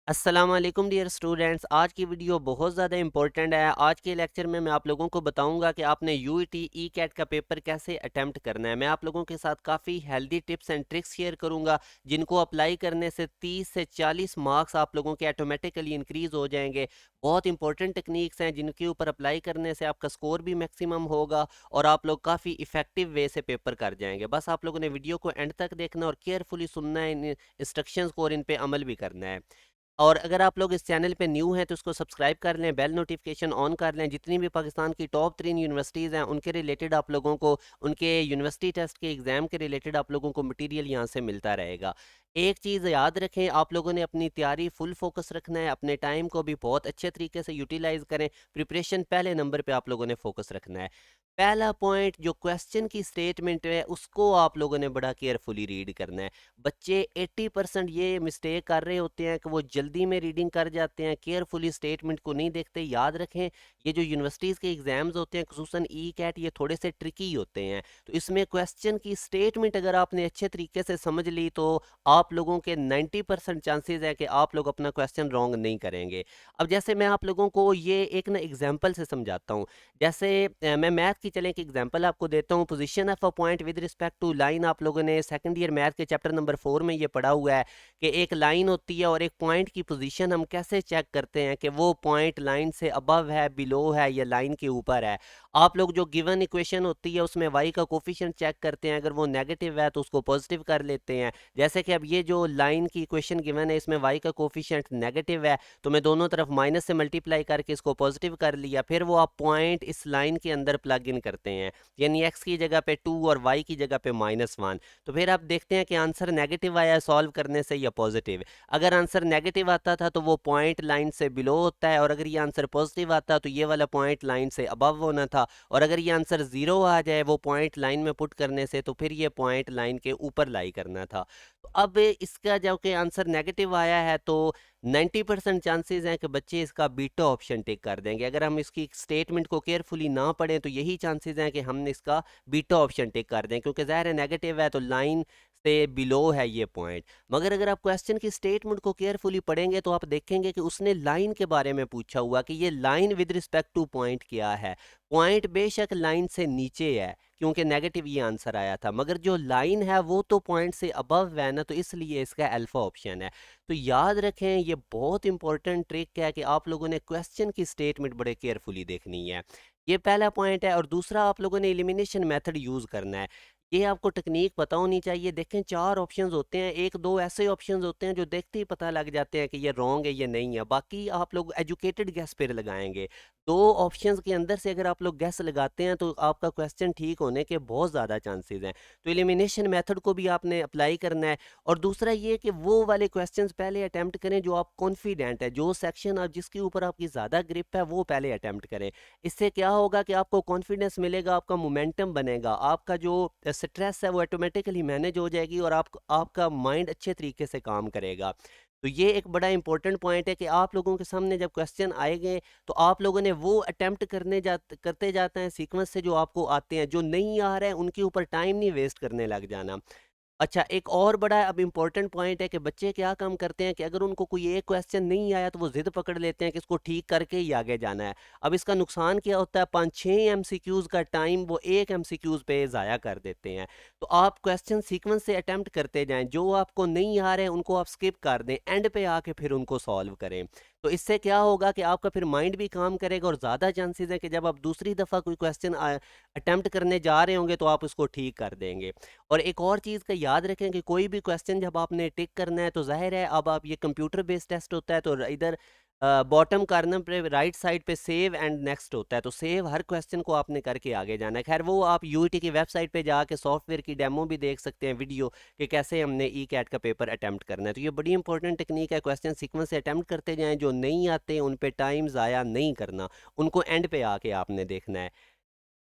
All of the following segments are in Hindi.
अस्सलाम वालेकुम डियर स्टूडेंट्स। आज की वीडियो बहुत ज़्यादा इंपॉर्टेंट है। आज के लेक्चर में मैं आप लोगों को बताऊंगा कि आपने यूईटी ई कैट का पेपर कैसे अटेम्प्ट करना है। मैं आप लोगों के साथ काफ़ी healthy tips and tricks share करूंगा जिनको अप्लाई करने से 30 से 40 मार्क्स आप लोगों के ऑटोमेटिकली इंक्रीज़ हो जाएंगे। बहुत इंपॉर्टेंट टेक्निक्स हैं जिनके ऊपर अप्लाई करने से आपका स्कोर भी मैक्सिमम होगा और आप लोग काफ़ी इफेक्टिव वे से पेपर कर जाएंगे। बस आप लोगों ने वीडियो को एंड तक देखना और केयरफुली सुनना है, इन इंस्ट्रक्शंस को और इन पे अमल भी करना है। और अगर आप लोग इस चैनल पे न्यू हैं तो इसको सब्सक्राइब कर लें, बेल नोटिफिकेशन ऑन कर लें। जितनी भी पाकिस्तान की टॉप 3 यूनिवर्सिटीज़ हैं उनके रिलेटेड आप लोगों को, उनके यूनिवर्सिटी टेस्ट के एग्ज़ाम के रिलेटेड आप लोगों को मटेरियल यहाँ से मिलता रहेगा। एक चीज़ याद रखें, आप लोगों ने अपनी तैयारी फुल फोकस रखना है, अपने टाइम को भी बहुत अच्छे तरीके से यूटिलाइज करें। प्रिपरेशन पहले नंबर पे आप लोगों ने फोकस रखना है। पहला पॉइंट जो क्वेश्चन की स्टेटमेंट है उसको आप लोगों ने बड़ा केयरफुली रीड करना है। बच्चे 80% ये मिस्टेक कर रहे होते हैं कि वो जल्दी में रीडिंग कर जाते हैं, केयरफुली स्टेटमेंट को नहीं देखते। याद रखें, ये जो यूनिवर्सिटीज़ के एग्जाम्स होते हैं खुसूसन ई कैट, ये थोड़े से ट्रिकी होते हैं। तो इसमें क्वेश्चन की स्टेटमेंट अगर आपने अच्छे तरीके से समझ ली तो आप लोगों के 90% चांसेस है कि आप लोग अपना क्वेश्चन रॉन्ग नहीं करेंगे। अब जैसे मैं आप लोगों को ये एक ना एग्जाम्पल से समझाता हूँ। जैसे मैं मैथ की चलें एक एग्जांपल आपको देता हूँ। Position of a point with respect to line, आप लोगों ने सेकंड ईयर मैथ के चैप्टर नंबर 4 में ये पढ़ा हुआ है कि एक लाइन होती है और एक पॉइंट की पोजीशन हम कैसे चेक करते हैं कि वो पॉइंट लाइन से अबव है, बिलो है या लाइन के ऊपर है। आप लोग जो गिवन इक्वेशन होती है उसमें वाई का कोफिशिएंट चेक करते हैं, अगर वो नेगेटिव है तो उसको पॉजिटिव कर लेते हैं। जैसे कि अब ये जो लाइन की इक्वेशन गिवन है इसमें वाई का कोफिशिएंट नेगेटिव है, तो मैं दोनों तरफ माइनस से मल्टीप्लाई करके इसको पॉजिटिव कर लिया। फिर वो आप पॉइंट इस लाइन के अंदर प्लग इन करते हैं, यानी एक्स की जगह पे 2 और वाई की जगह पे -1। तो फिर आप देखते हैं कि आंसर नेगेटिव आया सॉल्व करने से या पॉजिटिव। अगर आंसर नेगेटिव आता था तो वो पॉइंट लाइन से बिलो होता है, और अगर ये आंसर पॉजिटिव आता तो ये वाला पॉइंट लाइन से अबव होना था। और अगर ये आंसर जीरो आ जाए वो पॉइंट लाइन में पुट करने से, तो फिर ये पॉइंट लाइन के ऊपर लाई करना था। तो अब इसका जब कि आंसर नेगेटिव आया है तो 90% चांसेस हैं कि बच्चे इसका बीटा ऑप्शन टिक कर देंगे। अगर हम इसकी स्टेटमेंट को केयरफुली ना पढ़ें तो यही चांसेस हैं कि हमने इसका बीटा ऑप्शन टिक कर दें, क्योंकि ज़ाहिर है नेगेटिव है तो लाइन से बिलो है ये पॉइंट। मगर अगर आप क्वेश्चन की स्टेटमेंट को केयरफुली पढ़ेंगे तो आप देखेंगे कि उसने लाइन के बारे में पूछा हुआ कि ये line with respect two point क्या है। पॉइंट बेशक लाइन से नीचे है क्योंकि नेगेटिव ये आंसर आया था, मगर जो लाइन है वो तो पॉइंट से अबव है ना, तो इसलिए इसका अल्फा ऑप्शन है। तो याद रखें, ये बहुत इंपॉर्टेंट ट्रिक है कि आप लोगों ने क्वेश्चन की स्टेटमेंट बड़े केयरफुली देखनी है। ये पहला पॉइंट है। और दूसरा, आप लोगों ने एलिमिनेशन मेथड यूज़ करना है। ये आपको टेक्निक पता होनी चाहिए। देखें, 4 ऑप्शंस होते हैं, एक दो ऐसे ऑप्शंस होते हैं जो देखते ही पता लग जाते हैं कि ये रॉन्ग है ये नहीं है। बाकी आप लोग एजुकेटेड गैस पे लगाएंगे। 2 ऑप्शंस के अंदर से अगर आप लोग गैस लगाते हैं तो आपका क्वेश्चन ठीक होने के बहुत ज़्यादा चांसेस हैं। तो एलिमिनेशन मेथड को भी आपने अप्लाई करना है। और दूसरा ये कि वो वाले क्वेश्चंस पहले अटेम्प्ट करें जो आप कॉन्फिडेंट है, जो सेक्शन आप जिसके ऊपर आपकी ज़्यादा ग्रिप है वो पहले अटेम्प्ट करें। इससे क्या होगा कि आपको कॉन्फिडेंस मिलेगा, आपका मोमेंटम बनेगा, आपका जो स्ट्रेस है वो ऑटोमेटिकली मैनेज हो जाएगी और आपका माइंड अच्छे तरीके से काम करेगा। तो ये एक बड़ा इंपॉर्टेंट पॉइंट है कि आप लोगों के सामने जब क्वेश्चन आएंगे तो आप लोगों ने वो अटेम्प्ट करते जाते हैं सीक्वेंस से जो आपको आते हैं। जो नहीं आ रहे हैं उनके ऊपर टाइम नहीं वेस्ट करने लग जाना। अच्छा, एक और बड़ा अब इम्पोर्टेंट पॉइंट है कि बच्चे क्या काम करते हैं कि अगर उनको कोई एक क्वेश्चन नहीं आया तो वो जिद पकड़ लेते हैं कि इसको ठीक करके ही आगे जाना है। अब इसका नुकसान क्या होता है, 5-6 एमसीक्यूज़ का टाइम वो एक एमसीक्यूज़ पे ज़ाया कर देते हैं। तो आप क्वेश्चन सीक्वेंस से अटेम्प्ट करते जाएं, जो आपको नहीं आ रहे हैं उनको आप स्किप कर दें, एंड पे आके फिर उनको सॉल्व करें। तो इससे क्या होगा कि आपका फिर माइंड भी काम करेगा और ज़्यादा चांसेस है कि जब आप दूसरी दफ़ा कोई क्वेश्चन अटेम्प्ट करने जा रहे होंगे तो आप उसको ठीक कर देंगे। और एक और चीज़ का याद रखें कि कोई भी क्वेश्चन जब आपने टिक करना है तो ज़ाहिर है अब आप, ये कंप्यूटर बेस्ड टेस्ट होता है, तो इधर बॉटम कॉर्नर पे राइट साइड पे सेव एंड नेक्स्ट होता है, तो सेव हर क्वेश्चन को आपने करके आगे जाना है। खैर वो आप यूईटी की वेबसाइट पे जाके सॉफ्टवेयर की डेमो भी देख सकते हैं, वीडियो, कि कैसे हमने ई कैट का पेपर अटेम्प्ट करना है। तो ये बड़ी इंपॉर्टेंट टेक्निक है, क्वेश्चन सीक्वेंस से अटेम्प्ट करते जाएं, जो नहीं आते उन पे टाइम ज़ाया नहीं करना, उनको एंड पे आके आपने देखना है।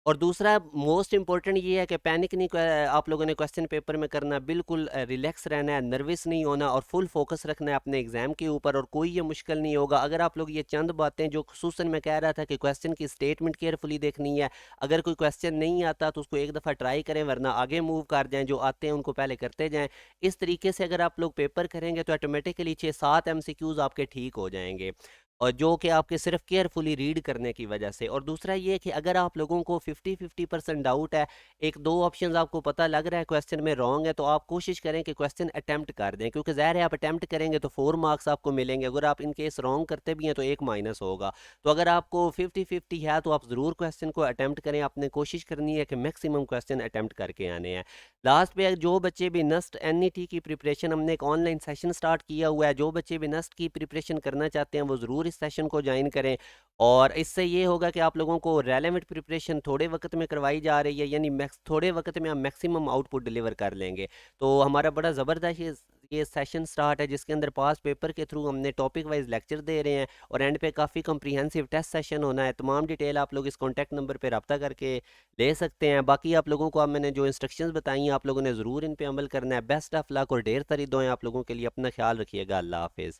और दूसरा मोस्ट इंपॉर्टेंट ये है कि पैनिक नहीं आप लोगों ने क्वेश्चन पेपर में करना, बिल्कुल रिलैक्स रहना है, नर्वस नहीं होना और फुल फोकस रखना है अपने एग्जाम के ऊपर, और कोई ये मुश्किल नहीं होगा अगर आप लोग ये चंद बातें जो खुसूसन मैं कह रहा था कि क्वेश्चन की स्टेटमेंट केयरफुली देखनी है, अगर कोई क्वेश्चन नहीं आता तो उसको एक दफ़ा ट्राई करें, वरना आगे मूव कर जाएं, जो आते हैं उनको पहले करते जाएं। इस तरीके से अगर आप लोग पेपर करेंगे तो ऑटोमेटिकली 6-7 MCQs आपके ठीक हो जाएंगे, और जो कि आपके सिर्फ केयरफुली रीड करने की वजह से। और दूसरा ये कि अगर आप लोगों को 50-50% डाउट है, एक दो ऑप्शंस आपको पता लग रहा है क्वेश्चन में रॉन्ग है, तो आप कोशिश करें कि क्वेश्चन अटेम्प्ट कर दें, क्योंकि ज़ाहिर है आप अटेम्प्ट करेंगे तो 4 मार्क्स आपको मिलेंगे, अगर आप इन केस रॉन्ग करते भी हैं तो 1 माइनस होगा। तो अगर आपको 50-50 है तो आप ज़रूर क्वेश्चन को अटेम्प्ट करें, आपने कोशिश करनी है कि मैक्सिमम क्वेश्चन अटेम्प्ट करके आने हैं। लास्ट पे जो बच्चे भी नस्ट NET की प्रिपरेशन, हमने एक ऑनलाइन सेशन स्टार्ट किया हुआ है, जो बच्चे भी नस्ट की प्रिपरेशन करना चाहते हैं वो ज़रूर इस सेशन को ज्वाइन करें, और इससे ये होगा कि आप लोगों को रेलेवेंट प्रिपरेशन थोड़े वक्त में करवाई जा रही है, यानी मैक्स थोड़े वक्त में हम मैक्सिमम आउटपुट डिलीवर कर लेंगे। तो हमारा बड़ा ज़बरदस्त ये सेशन स्टार्ट है, जिसके अंदर पास पेपर के थ्रू हमने टॉपिक वाइज लेक्चर दे रहे हैं, और एंड पे काफ़ी कॉम्प्रिहेंसिव टेस्ट सेशन होना है। तमाम डिटेल आप लोग इस कॉन्टैक्ट नंबर पे रब्ता करके ले सकते हैं। बाकी आप लोगों को अब मैंने जो इंस्ट्रक्शंस बताई हैं आप लोगों ने ज़रूर इन पे अमल करना है। बेस्ट ऑफ लक और ढेर सारी दुआएं आप लोगों के लिए। अपना ख्याल रखिएगा। अल्लाह हाफिज़।